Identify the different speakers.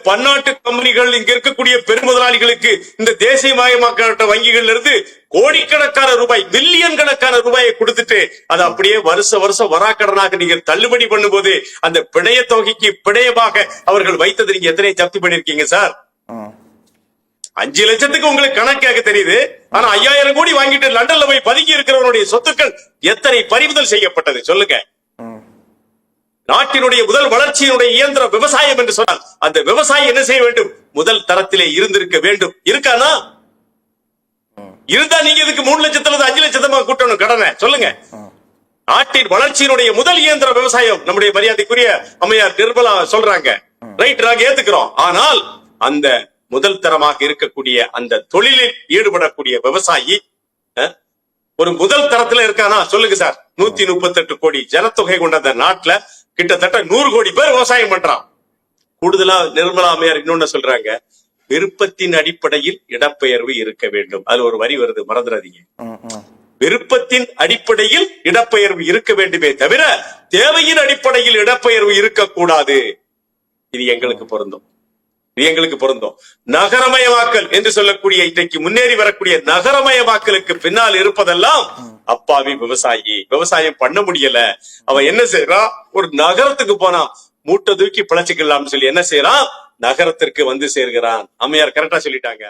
Speaker 1: பன்னாட்டு கம்பெனிகள், இங்க இருக்கக்கூடிய பெருமுதலாளிகளுக்கு இந்த தேசியமயமாக்கப்பட்ட வங்கிகள்ல இருந்து கோடிக்கணக்கான ரூபாய், மில்லியன் கணக்கான ரூபாயை கொடுத்துட்டு அதை அப்படியே வருஷம் வராக்கடனாக நீங்க தள்ளுபடி பண்ணும்போது அந்த பிணைய தொகைக்கு பிணையமாக அவர்கள் வைத்தது நீங்க எத்தனை ஜப்தி பண்ணிருக்கீங்க சார்? 5 லட்சத்துக்கு உங்களுக்கு கணக்காக தெரியுது. ஆனா 5000 கோடி வாங்கிட்டு லண்டன்ல போய் பதுக்கி இருக்கிறவனுடைய சொத்துக்கள் எத்தனை பறிமுதல் செய்யப்பட்டது சொல்லுங்க. நாட்டினுடைய முதல் வளர்ச்சியினுடைய இயந்திரம் விவசாயம் என்று சொன்னால் அந்த விவசாயி என்ன செய்ய வேண்டும்? முதல் தரத்திலே இருந்திருக்க வேண்டும். இருக்கானா? இருந்தா நீங்க இதுக்கு 3 லட்சத்துல 5 லட்சமா கூட்டணும் கடனை சொல்லுங்க. நாட்டின் வளர்ச்சியினுடைய முதல் இயந்திரம் விவசாயம். நம்முடைய மரியாதைக்குரிய அம்மையார் நிர்மலா சொல்றாங்க, ரைட், நாங்க ஏத்துக்கிறோம். ஆனால் அந்த முதல் தரமாக இருக்கக்கூடிய அந்த தொழிலில் ஈடுபடக்கூடிய விவசாயி ஒரு முதல் தரத்துல இருக்கானா சொல்லுங்க சார். 138 கோடி ஜனத்தொகை கொண்ட அந்த நாட்டுல கிட்டத்தட்ட 100 கோடி பேர் விவசாயம் பண்றான். கூடுதலா நிர்மலா அம்மையார் இன்னொன்னு சொல்றாங்க, விருப்பத்தின் அடிப்படையில் இடப்பெயர்வு இருக்க வேண்டும். அதுல ஒரு வரி வருது, மறந்துடாதீங்க. விருப்பத்தின் அடிப்படையில் இடப்பெயர்வு இருக்க வேண்டுமே தவிர தேவையின் அடிப்படையில் இடப்பெயர்வு இருக்கக்கூடாது. இது எங்களுக்கு பொருந்தும். நகரமயமாக்கல் என்று சொல்லக்கூடிய இன்றைக்கு முன்னேறி வரக்கூடிய நகரமயமாக்கலுக்கு பின்னால் இருப்பதெல்லாம் அப்பாவி விவசாயி. விவசாயம் பண்ண முடியல, அவன் என்ன செய்யறான்? ஒரு நகரத்துக்கு போனா மூட்டை தூக்கி பிழைச்சுக்கலாம்னு சொல்லி என்ன செய்யறான்? நகரத்திற்கு வந்து சேர்கிறான். அம்மையார் கரெக்டா சொல்லிட்டாங்க.